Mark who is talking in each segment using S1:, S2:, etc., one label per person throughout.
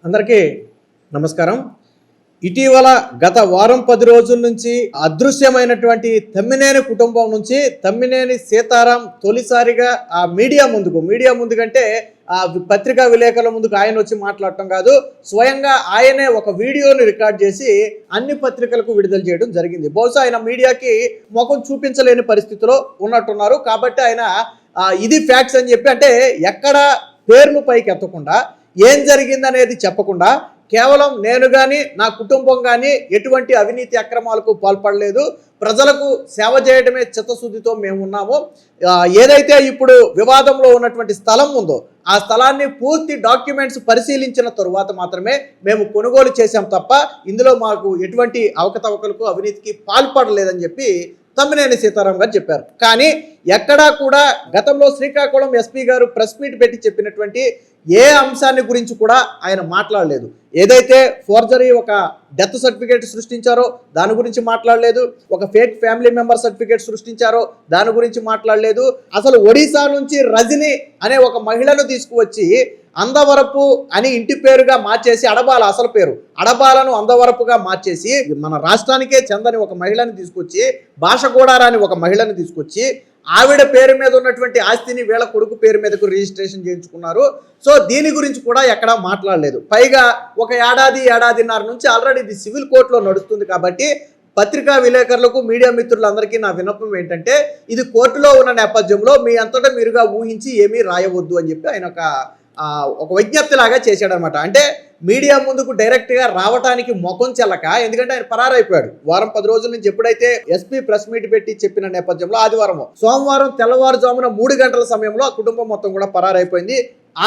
S1: అందరికీ నమస్కారం. ఇటీవల గత వారం 10 రోజుల నుంచి అదృశ్యమైనటువంటి తమ్మినేని కుటుంబం నుంచి తమ్మినేని సీతారాం తొలిసారిగా ఆ మీడియా ముందుకంటే ఆ పత్రికా విలేకరుల ముందుకు ఆయన వచ్చి మాట్లాడటం కాదు, స్వయంగా ఆయనే ఒక వీడియోని రికార్డ్ చేసి అన్ని పత్రికలకు విడుదల చేయడం జరిగింది. బహుశా ఆయన మీడియాకి ముఖం చూపించలేని పరిస్థితిలో ఉన్నట్టున్నారు. కాబట్టి ఆయన ఇది ఫ్యాక్ట్స్ అని చెప్పి, అంటే ఎక్కడ పేర్లు పైకి ఎత్తకుండా ఏం జరిగిందనేది చెప్పకుండా కేవలం నేను కానీ నా కుటుంబం కానీ ఎటువంటి అవినీతి అక్రమాలకు పాల్పడలేదు, ప్రజలకు సేవ చేయడమే చిత్తశుద్ధితో మేము ఉన్నాము. ఏదైతే ఇప్పుడు వివాదంలో ఉన్నటువంటి స్థలం ఉందో ఆ స్థలాన్ని పూర్తి డాక్యుమెంట్స్ పరిశీలించిన తరువాత మాత్రమే మేము కొనుగోలు చేశాం తప్ప ఇందులో మాకు ఎటువంటి అవకతవకలకు అవినీతికి పాల్పడలేదని చెప్పి తమ్మినేని సీతారాం గారు చెప్పారు. కానీ ఎక్కడా కూడా గతంలో శ్రీకాకుళం ఎస్పీ గారు ప్రెస్ మీట్ పెట్టి చెప్పినటువంటి ఏ అంశాన్ని గురించి కూడా ఆయన మాట్లాడలేదు. ఏదైతే ఫోర్జరీ ఒక డెత్ సర్టిఫికేట్ సృష్టించారో దాని గురించి మాట్లాడలేదు, ఒక ఫేక్ ఫ్యామిలీ మెంబర్ సర్టిఫికేట్ సృష్టించారో దాని గురించి మాట్లాడలేదు. అసలు ఒడిశా నుంచి రజని అనే ఒక మహిళను తీసుకువచ్చి అందవరపు అని ఇంటి పేరుగా మార్చేసి అసలు పేరు అడబాలను అందవరపుగా మార్చేసి మన రాష్ట్రానికే చెందని ఒక మహిళని తీసుకొచ్చి భాషగోడారాని ఒక మహిళని తీసుకొచ్చి ఆవిడ పేరు మీద ఉన్నటువంటి ఆస్తిని వీళ్ళ కొడుకు పేరు మీదకు రిజిస్ట్రేషన్ చేయించుకున్నారు. సో దీని గురించి కూడా ఎక్కడా మాట్లాడలేదు. పైగా ఒక ఏడాదిన్నర నుంచి ఆల్రెడీ ఇది సివిల్ కోర్టులో నడుస్తుంది. కాబట్టి పత్రికా విలేకరులకు మీడియా మిత్రులందరికీ నా విన్నపం ఏంటంటే, ఇది కోర్టులో ఉన్న నేపథ్యంలో మీ అంతటా మీరుగా ఊహించి ఏమీ రాయవద్దు అని చెప్పి ఆయన ఒక విజ్ఞప్తిలాగా చేశాడనమాట. అంటే మీడియా ముందుకు డైరెక్ట్గా రావడానికి ముఖం చెల్లక, ఎందుకంటే ఆయన పరారైపోయాడు. వారం 10 రోజుల నుంచి ఎప్పుడైతే ఎస్పీ ప్రెస్ మీట్ పెట్టి చెప్పిన నేపథ్యంలో సోమవారం తెల్లవారుజామున 3 గంటల సమయంలో ఆ కుటుంబం మొత్తం కూడా పరారైపోయింది.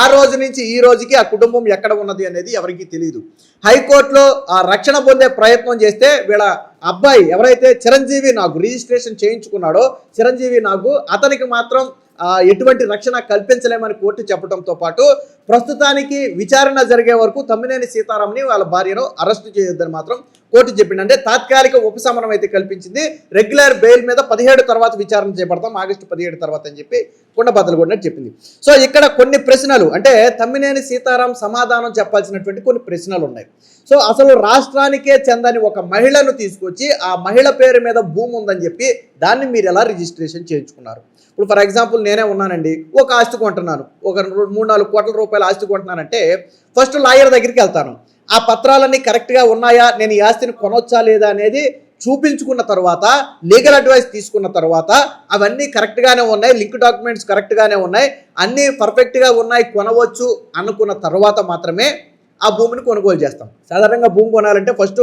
S1: ఆ రోజు నుంచి ఈ రోజుకి ఆ కుటుంబం ఎక్కడ ఉన్నది అనేది ఎవరికీ తెలియదు. హైకోర్టులో ఆ రక్షణ పొందే ప్రయత్నం చేస్తే వీళ్ళ అబ్బాయి ఎవరైతే చిరంజీవి నాగు రిజిస్ట్రేషన్ చేయించుకున్నాడో చిరంజీవి నాగు, అతనికి మాత్రం ఎటువంటి రక్షణ కల్పించలేమని కోర్టు చెప్పడంతో పాటు ప్రస్తుతానికి విచారణ జరిగే వరకు తమ్మినేని సీతారాంని వాళ్ళ భార్యను అరెస్టు చేయొద్దని మాత్రం కోర్టు చెప్పింది. అంటే తాత్కాలిక ఉపశమనం అయితే కల్పించింది. రెగ్యులర్ బెయిల్ మీద 17 తర్వాత విచారణ చేపడతాం, ఆగస్టు 17 తర్వాత అని చెప్పి కుండబద్దలు కొట్టినట్టు చెప్పింది. సో ఇక్కడ కొన్ని ప్రశ్నలు, అంటే తమ్మినేని సీతారాం సమాధానం చెప్పాల్సినటువంటి కొన్ని ప్రశ్నలు ఉన్నాయి. సో అసలు రాష్ట్రానికే చెందని ఒక మహిళను తీసుకొచ్చి ఆ మహిళ పేరు మీద భూమి ఉందని చెప్పి దాన్ని మీరు ఎలా రిజిస్ట్రేషన్ చేయించుకున్నారు? ఇప్పుడు ఫర్ ఎగ్జాంపుల్ నేనే ఉన్నానండి, ఒక ఆస్తి కొంటున్నాను, ఒక 3-4 కోట్ల రూపాయల ఆస్తి కొంటున్నానంటే ఫస్ట్ లాయర్ దగ్గరికి వెళ్తాను. ఆ పత్రాలన్నీ కరెక్ట్గా ఉన్నాయా, నేను ఈ ఆస్తిని కొనొచ్చా లేదా అనేది చూపించుకున్న తర్వాత, లీగల్ అడ్వైస్ తీసుకున్న తర్వాత అవన్నీ కరెక్ట్గానే ఉన్నాయి, లింక్ డాక్యుమెంట్స్ కరెక్ట్గానే ఉన్నాయి, అన్నీ పర్ఫెక్ట్గా ఉన్నాయి, కొనవచ్చు అనుకున్న తర్వాత మాత్రమే ఆ భూమిని కొనుగోలు చేస్తాం. సాధారణంగా భూమి కొనాలంటే ఫస్ట్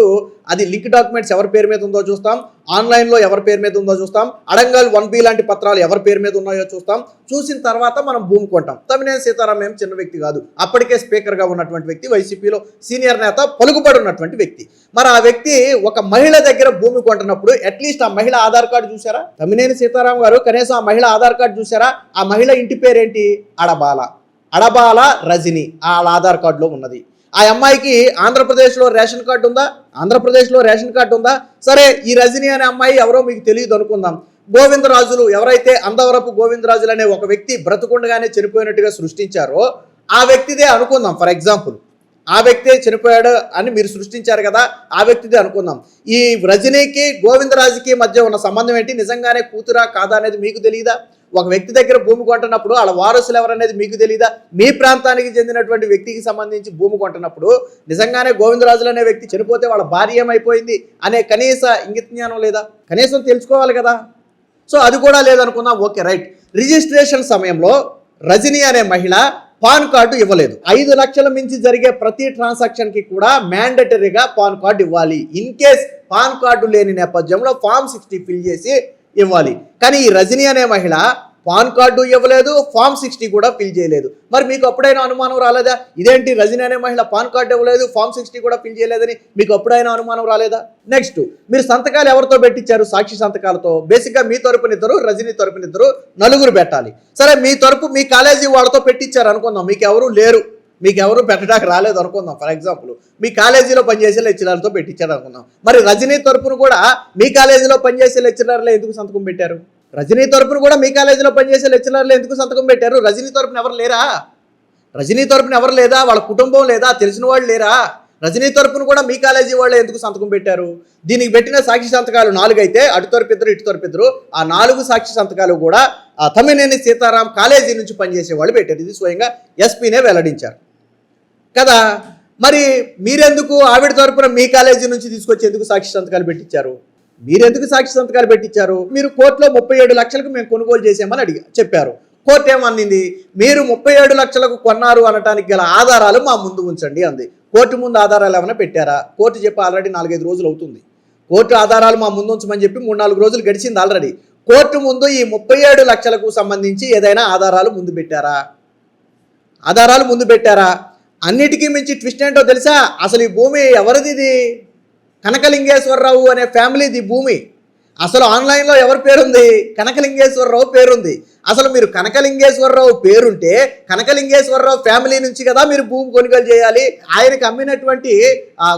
S1: అది లింక్ డాక్యుమెంట్స్ ఎవరి పేరు మీద ఉందో చూస్తాం, ఆన్లైన్లో ఎవరి పేరు మీద ఉందో చూస్తాం, అడంగల్ 1B లాంటి పత్రాలు ఎవరి పేరు మీద ఉన్నాయో చూస్తాం. చూసిన తర్వాత మనం భూమి కొంటాం. తమ్మినేని సీతారాం ఏం చిన్న వ్యక్తి కాదు, అప్పటికే స్పీకర్గా ఉన్నటువంటి వ్యక్తి, వైసీపీలో సీనియర్ నేత, పలుకుబడి ఉన్నటువంటి వ్యక్తి. మరి ఆ వ్యక్తి ఒక మహిళ దగ్గర భూమి కొంటున్నప్పుడు అట్లీస్ట్ ఆ మహిళ ఆధార్ కార్డు చూసారా? తమ్మినేని సీతారాం గారు కనీసం ఆ మహిళ ఆధార్ కార్డు చూసారా? ఆ మహిళ ఇంటి పేరేంటి? అడబాల రజని వాళ్ళ ఆధార్ కార్డులో ఉన్నది. ఆ అమ్మాయికి ఆంధ్రప్రదేశ్లో రేషన్ కార్డు ఉందా? సరే, ఈ రజని అనే అమ్మాయి ఎవరో మీకు తెలియదు అనుకుందాం. గోవిందరాజులు ఎవరైతే అందవరపు గోవిందరాజులు అనే ఒక వ్యక్తి బ్రతుకుండగానే చనిపోయినట్టుగా సృష్టించారో ఆ వ్యక్తిదే అనుకుందాం. ఫర్ ఎగ్జాంపుల్ ఆ వ్యక్తే చనిపోయాడు అని మీరు సృష్టించారు కదా, ఆ వ్యక్తిదే అనుకుందాం. ఈ రజనీకి గోవిందరాజుకి మధ్య ఉన్న సంబంధం ఏంటి? నిజంగానే కూతురా కాదా అనేది మీకు తెలియదా? ఒక వ్యక్తి దగ్గర భూమి కొంటున్నప్పుడు వాళ్ళ వారసులు ఎవరనేది మీకు తెలియదా? మీ ప్రాంతానికి చెందినటువంటి వ్యక్తికి సంబంధించి భూమి కొంటున్నప్పుడు నిజంగానే గోవిందరాజులు అనే వ్యక్తి చనిపోతే వాళ్ళ భార్య ఏమైపోయింది అనే కనీస ఇంగిత జ్ఞానం లేదా? కనీసం తెలుసుకోవాలి కదా. సో అది కూడా లేదనుకుందాం. Okay, right. రిజిస్ట్రేషన్ సమయంలో రజని అనే మహిళ పాన్ కార్డు ఇవ్వలేదు. 5 లక్షల మించి జరిగే ప్రతి ట్రాన్సాక్షన్కి కూడా మ్యాండటరీగా పాన్ కార్డు ఇవ్వాలి. ఇన్ కేస్ పాన్ కార్డు లేని నేపథ్యంలో ఫామ్ 60 ఫిల్ చేసి ఇవ్వాలి. కానీ ఈ రజని అనే మహిళ పాన్ కార్డు ఇవ్వలేదు, ఫామ్ 60 కూడా ఫిల్ చేయలేదు. మరి మీకు అప్పుడైనా అనుమానం రాలేదా? ఇదేంటి రజని అనే మహిళ పాన్ కార్డు ఇవ్వలేదు, ఫామ్ 60 కూడా ఫిల్ చేయలేదని మీకు అప్పుడైనా అనుమానం రాలేదా? నెక్స్ట్, మీరు సంతకాలు ఎవరితో పెట్టించారు? సాక్షి సంతకాలతో. బేసిక్గా మీ తరపునిద్దరు, రజని తరపునిద్దరు, 4 పెట్టాలి. సరే, మీ తరపు మీ కాలేజీ వాళ్ళతో పెట్టించారు అనుకుందాం, మీకు ఎవరు లేరు, మీకు ఎవరు పెట్టడానికి రాలేదు అనుకుందాం. ఫర్ ఎగ్జాంపుల్ మీ కాలేజీలో పనిచేసే లెక్చరర్లతో పెట్టించారు అనుకుందాం. మరి రజనీ తరపున కూడా మీ కాలేజీలో పనిచేసే లెక్చరర్లే ఎందుకు సంతకం పెట్టారు? రజనీ తరపున కూడా మీ కాలేజీలో పనిచేసే లెక్చరర్లు ఎందుకు సంతకం పెట్టారు? రజనీ తరపున ఎవరు లేరా? రజనీ తరపున ఎవరు లేదా, వాళ్ళ కుటుంబం లేదా, తెలిసిన వాళ్ళు లేరా? రజనీ తరపున కూడా మీ కాలేజీ వాళ్ళే ఎందుకు సంతకం పెట్టారు? దీనికి పెట్టిన సాక్షి సంతకాలు 4 అయితే అటు తరపు ఇద్దరు ఇటు తరపు ఇద్దరు, ఆ 4 సాక్షి సంతకాలు కూడా ఆ తమ్మినేని సీతారాం కాలేజీ నుంచి పనిచేసే వాళ్ళు పెట్టారు. ఇది స్వయంగా ఎస్పీనే వెల్లడించారు కదా. మరి మీరెందుకు ఆవిడ తరపున మీ కాలేజీ నుంచి తీసుకొచ్చి ఎందుకు సాక్షి సంతకాలు పెట్టించారు? మీరెందుకు సాక్షి సంతకాలు పెట్టించారు? మీరు కోర్టులో 37 లక్షలకు మేము కొనుగోలు చేసామని చెప్పారు. కోర్టు ఏమన్నింది? మీరు 37 లక్షలకు కొన్నారు అనటానికి గల ఆధారాలు మా ముందు ఉంచండి అంది. కోర్టు ముందు ఆధారాలు ఏమైనా పెట్టారా? కోర్టు చెప్పి ఆల్రెడీ 4-5 రోజులు అవుతుంది. కోర్టు ఆధారాలు మా ముందు ఉంచమని చెప్పి 3-4 రోజులు గడిచింది ఆల్రెడీ. కోర్టు ముందు ఈ 37 లక్షలకు సంబంధించి ఏదైనా ఆధారాలు ముందు పెట్టారా? ఆధారాలు ముందు పెట్టారా? అన్నిటికీ మించి ట్విస్ట్ ఏంటో తెలుసా? అసలు ఈ భూమి ఎవరిది? ఇది కనకలింగేశ్వరరావు అనే ఫ్యామిలీది భూమి. అసలు ఆన్లైన్లో ఎవరి పేరుంది? కనకలింగేశ్వరరావు పేరుంది. అసలు మీరు కనకలింగేశ్వరరావు పేరుంటే కనకలింగేశ్వరరావు ఫ్యామిలీ నుంచి కదా మీరు భూమి కొనుగోలు చేయాలి. ఆయనకి అమ్మినటువంటి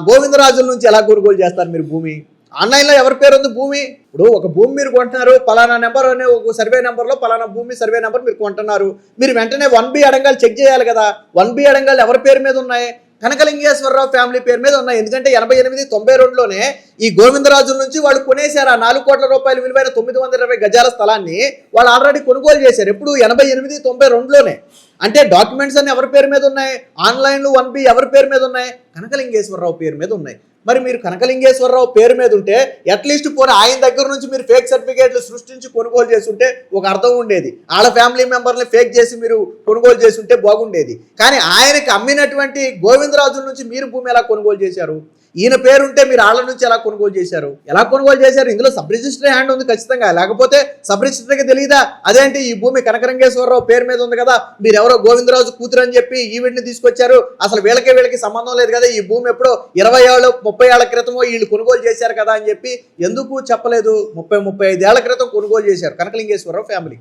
S1: గోవిందరాజుల నుంచి ఎలా కొనుగోలు చేస్తారు మీరు భూమి? ఆన్లైన్లో ఎవరి పేరు ఉంది భూమి? ఇప్పుడు ఒక భూమి మీరు కొంటున్నారు, పలానా నెంబర్ అనే ఒక సర్వే నెంబర్లో పలానా భూమి సర్వే నెంబర్ మీరు కొంటున్నారు. మీరు వెంటనే 1B అడంగాలు చెక్ చేయాలి కదా. 1B అడంగాలు ఎవరి పేరు మీద ఉన్నాయి? కనకలింగేశ్వరరావు ఫ్యామిలీ పేరు మీద ఉన్నాయి. ఎందుకంటే 88-92లోనే ఈ గోవిందరాజుల నుంచి వాళ్ళు కొనేశారు. ఆ 4 కోట్ల రూపాయలు విలువైన 920 గజాల స్థలాన్ని వాళ్ళు ఆల్రెడీ కొనుగోలు చేశారు. ఎప్పుడు 88-92లోనే. అంటే డాక్యుమెంట్స్ అన్ని ఎవరి పేరు మీద ఉన్నాయి? ఆన్లైన్లో 1B ఎవరి పేరు మీద ఉన్నాయి? కనకలింగేశ్వరరావు పేరు మీద ఉన్నాయి. మరి మీరు కనకలింగేశ్వరరావు పేరు మీద ఉంటే అట్లీస్ట్ పోనీ ఆయన దగ్గర నుంచి మీరు ఫేక్ సర్టిఫికేట్లు సృష్టించి కొనుగోలు చేస్తుంటే ఒక అర్థం ఉండేది. వాళ్ళ ఫ్యామిలీ మెంబర్ని ఫేక్ చేసి మీరు కొనుగోలు చేస్తుంటే బాగుండేది. కానీ ఆయనకి అమ్మినటువంటి గోవిందరాజుల నుంచి మీరు భూమి ఎలా కొనుగోలు చేశారు? ఈయన పేరుంటే మీరు వాళ్ళ నుంచి ఎలా కొనుగోలు చేశారు? ఇందులో సబ్ రిజిస్టర్ హ్యాండ్ ఉంది ఖచ్చితంగా. లేకపోతే సబ్ రిజిస్టర్కి తెలియదా? అదేంటి ఈ భూమి కనకలింగేశ్వరరావు పేరు మీద ఉంది కదా, మీరు ఎవరో గోవిందరాజు కూతురు అని చెప్పి ఈవిడ్ని తీసుకొచ్చారు, అసలు వీళ్ళకి సంబంధం లేదు కదా, ఈ భూమి ఎప్పుడో 20 ఏళ్ళు 30 ఏళ్ల క్రితమో వీళ్ళు కొనుగోలు చేశారు కదా అని చెప్పి ఎందుకు చెప్పలేదు? 30-35 ఏళ్ల క్రితం కొనుగోలు చేశారు కనకలింగేశ్వరరావు ఫ్యామిలీ,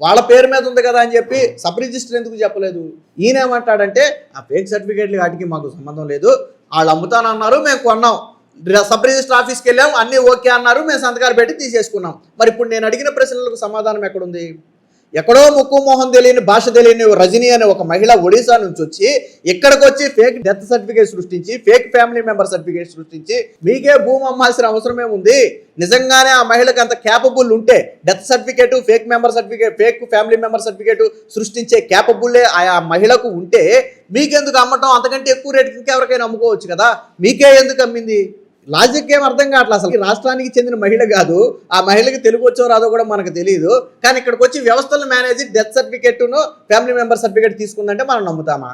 S1: వాళ్ళ పేరు మీద ఉంది కదా అని చెప్పి సబ్ రిజిస్టర్ ఎందుకు చెప్పలేదు? ఈయన ఏమంటాడంటే ఆ ఫేక్ సర్టిఫికేట్లు వాటికి మాకు సంబంధం లేదు, వాళ్ళు అమ్ముతానన్నారు, మేము కొన్నాం, సబ్ రిజిస్టర్ ఆఫీస్కి వెళ్ళాం, అన్నీ ఓకే అన్నారు, మేము సంతకాలు పెట్టి తీసేసుకున్నాం. మరి ఇప్పుడు నేను అడిగిన ప్రశ్నలకు సమాధానం ఎక్కడుంది? ఎక్కడో ముక్కు మొహం తెలియని భాష తెలియని రజనీ అనే ఒక మహిళ ఒడిశా నుంచి వచ్చి ఇక్కడికి వచ్చి ఫేక్ డెత్ సర్టిఫికేట్ సృష్టించి ఫేక్ ఫ్యామిలీ మెంబర్ సర్టిఫికేట్ సృష్టించి మీకే భూమి అమ్మాల్సిన అవసరమే ఉంది. నిజంగానే ఆ మహిళకు అంత క్యాపబుల్ ఉంటే death certificate fake member certificate fake family member certificate సృష్టించే క్యాపబుల్లే ఆ మహిళకు ఉంటే మీకెందుకు అమ్మటం? అంతకంటే ఎక్కువ రేటుకి ఇంకెవరికైనా అమ్ముకోవచ్చు కదా, మీకే ఎందుకు అమ్మింది? లాజిక్ ఏం అర్థం కావట్లేదు. అసలు రాష్ట్రానికి చెందిన మహిళ కాదు, ఆ మహిళకి తెలుగు వచ్చో రాదో కూడా మనకు తెలియదు. కానీ ఇక్కడికి వచ్చి వ్యవస్థలను మేనేజ్ డెత్ సర్టిఫికేట్ను ఫ్యామిలీ మెంబర్ సర్టిఫికేట్ తీసుకుందంటే మనం నమ్ముతామా?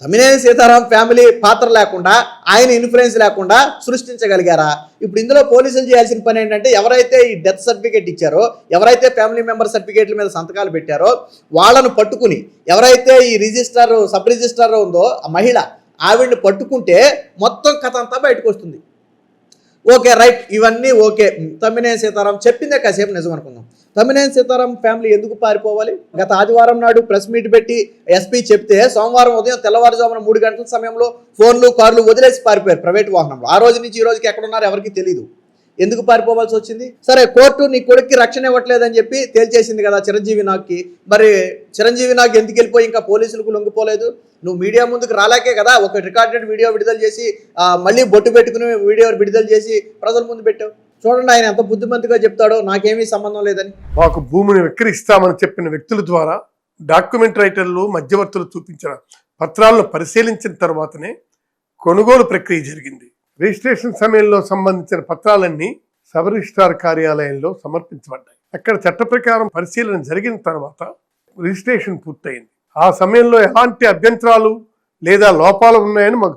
S1: తమ్మినేని సీతారాం ఫ్యామిలీ పాత్ర లేకుండా, ఆయన ఇన్ఫ్లుయెన్స్ లేకుండా సృష్టించగలిగారా? ఇప్పుడు ఇందులో పోలీసులు చేయాల్సిన పని ఏంటంటే ఎవరైతే ఈ డెత్ సర్టిఫికేట్ ఇచ్చారో, ఎవరైతే ఫ్యామిలీ మెంబర్ సర్టిఫికేట్ల మీద సంతకాలు పెట్టారో వాళ్ళను పట్టుకుని, ఎవరైతే ఈ రిజిస్టర్ సబ్ రిజిస్టర్ ఉందో ఆ మహిళ ఆవిడ్ని పట్టుకుంటే మొత్తం కథ అంతా బయటకు వస్తుంది. ఓకే రైట్, ఇవన్నీ ఓకే. తమ్మినేని సీతారాం చెప్పిందే కాసేపు నిజం అనుకుందాం. తమ్మినేని సీతారాం ఫ్యామిలీ ఎందుకు పారిపోవాలి? గత ఆదివారం నాడు ప్రెస్ మీట్ పెట్టి ఎస్పీ చెప్తే సోమవారం ఉదయం తెల్లవారుజామున 3 గంటల సమయంలో ఫోన్లు కార్లు వదిలేసి పారిపోయారు ప్రైవేట్ వాహనంలో. ఆ రోజు నుంచి ఈ రోజుకి ఎక్కడున్నారో ఎవరికి తెలియదు. ఎందుకు పారిపోవాల్సి వచ్చింది? సరే, కోర్టు నీ కొడుక్కి రక్షణ ఇవ్వట్లేదని చెప్పి తేల్చేసింది కదా చిరంజీవి నాగ్కి. మరి చిరంజీవి నాగ్ ఎందుకు వెళ్ళిపోయి ఇంకా పోలీసులకు లొంగిపోలేదు? నువ్వు మీడియా ముందుకు రాలేకే కదా ఒక రికార్డెడ్ వీడియో విడుదల చేసి మళ్ళీ బొట్టు పెట్టుకుని వీడియో విడుదల చేసి ప్రజల ముందు పెట్టావు. చూడండి ఆయన ఎంత బుద్ధిమంతిగా చెప్తాడో, నాకేమీ సంబంధం లేదని.
S2: మాకు భూమిని విక్రయిస్తామని చెప్పిన వ్యక్తుల ద్వారా డాక్యుమెంట్ రైటర్లు మధ్యవర్తులు చూపించిన పత్రాలను పరిశీలించిన తర్వాతనే కొనుగోలు ప్రక్రియ జరిగింది. రిజిస్ట్రేషన్ సమయంలో సంబంధించిన పత్రాలన్నీ సబ్ రిజిస్ట్రార్ కార్యాలయంలో సమర్పించబడ్డాయి. అక్కడ చట్ట ప్రకారం పరిశీలన జరిగిన తర్వాత రిజిస్ట్రేషన్ పూర్తయింది. ఆ సమయంలో ఎలాంటి అభ్యంతరాలు లేదా లోపాలు ఉన్నాయని మాకు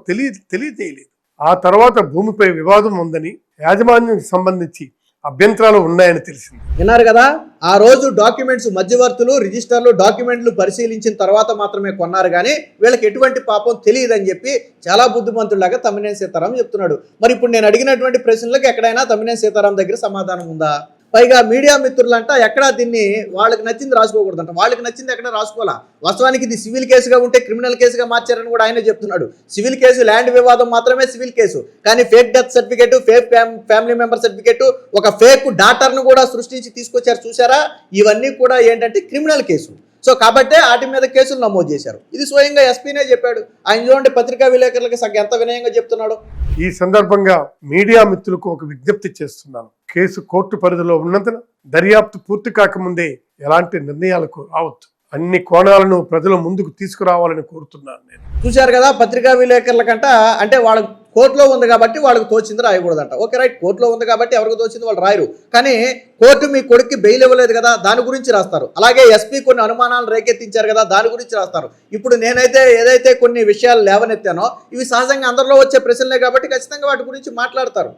S2: తెలియజేయలేదు. ఆ తర్వాత భూమిపై వివాదం ఉందని, యాజమాన్యానికి సంబంధించి అభ్యంతరాలు ఉన్నాయని తెలిసింది.
S1: విన్నారు కదా, ఆ రోజు డాక్యుమెంట్స్ మధ్యవర్తులు రిజిస్టర్లు డాక్యుమెంట్లు పరిశీలించిన తర్వాత మాత్రమే కొన్నారు, కానీ వీళ్ళకి ఎటువంటి పాపం తెలియదని చెప్పి చాలా బుద్ధిమంతులాగా తమ్మినేని సీతారాం చెప్తున్నాడు. మరి ఇప్పుడు నేను అడిగినటువంటి ప్రశ్నలకు ఎక్కడైనా తమ్మినేని సీతారాం దగ్గర సమాధానం ఉందా? పైగా మీడియా మిత్రులంట ఎక్కడా దీన్ని వాళ్ళకి నచ్చింది రాసుకోకూడదంట. వాళ్ళకి నచ్చింది ఎక్కడ రాసుకోవాలా? వాస్తవానికి ఇది సివిల్ కేసుగా ఉంటే క్రిమినల్ కేసుగా మార్చారని కూడా ఆయన చెప్తున్నాడు. సివిల్ కేసు ల్యాండ్ వివాదం మాత్రమే సివిల్ కేసు, కానీ fake death certificate fake family member certificate ఒక ఫేక్ డాటర్ను కూడా సృష్టించి తీసుకొచ్చారు చూసారా? ఇవన్నీ కూడా ఏంటంటే క్రిమినల్ కేసు. సో కాబట్టే వాటి మీద కేసులు నమోదు చేశారు. ఇది స్వయంగా ఎస్పీనే చెప్పాడు. ఆయన చూడండి పత్రికా విలేకరులకి ఎంత వినయంగా చెప్తున్నాడు.
S2: ఈ సందర్భంగా మీడియా మిత్రులకు ఒక విజ్ఞప్తి చేస్తున్నాను. కేసు కోర్టు పరిధిలో ఉన్నందున దర్యాప్తు పూర్తి కాకముందే ఎలాంటి నిర్ణయాలకు రావద్దు. అన్ని కోణాలను ప్రజల ముందుకు తీసుకురావాలని కోరుతున్నాను నేను.
S1: చూశారు కదా, పత్రికా విలేకరులకంట అంటే వాళ్ళ కోర్టులో ఉంది కాబట్టి వాళ్ళకి తోచింది రాయకూడదంట. ఓకే రైట్, కోర్టులో ఉంది కాబట్టి ఎవరికి తోచింది వాళ్ళు రాయరు. కానీ కోర్టు మీ కొడుక్కి బెయిల్ ఇవ్వలేదు కదా, దాని గురించి రాస్తారు. అలాగే ఎస్పీ కొన్ని అనుమానాలు రేకెత్తించారు కదా, దాని గురించి రాస్తారు. ఇప్పుడు నేనైతే ఏదైతే కొన్ని విషయాలు లేవనెత్తానో ఇవి సహజంగా అందరిలో వచ్చే ప్రశ్నలే కాబట్టి ఖచ్చితంగా వాటి గురించి మాట్లాడతారు.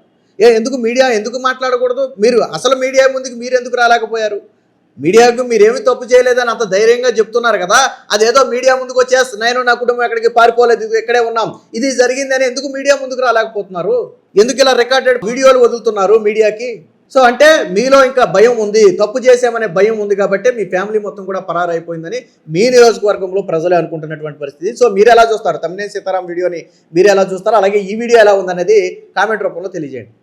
S1: ఎందుకు మీడియా ఎందుకు మాట్లాడకూడదు? మీరు అసలు మీడియా ముందుకు మీరు ఎందుకు రాలేకపోయారు? మీడియాకు మీరేమీ తప్పు చేయలేదని అంత ధైర్యంగా చెప్తున్నారు కదా, అదేదో మీడియా ముందుకు వచ్చేసి నేను నా కుటుంబం ఎక్కడికి పారిపోలేదు, ఇది ఇక్కడే ఉన్నాం, ఇది జరిగిందని ఎందుకు మీడియా ముందుకు రాలేకపోతున్నారు? ఎందుకు ఇలా రికార్డెడ్ వీడియోలు వదులుతున్నారు మీడియాకి? సో అంటే మీలో ఇంకా భయం ఉంది, తప్పు చేసామనే భయం ఉంది కాబట్టి మీ ఫ్యామిలీ మొత్తం కూడా పరారైపోయిందని మీ నియోజకవర్గంలో ప్రజలే అనుకుంటున్నటువంటి పరిస్థితి. సో మీరు ఎలా చూస్తారు? తమ్మినేని సీతారాం వీడియోని మీరు ఎలా చూస్తారు? అలాగే ఈ వీడియో ఎలా ఉందనేది కామెంట్ రూపంలో తెలియజేయండి.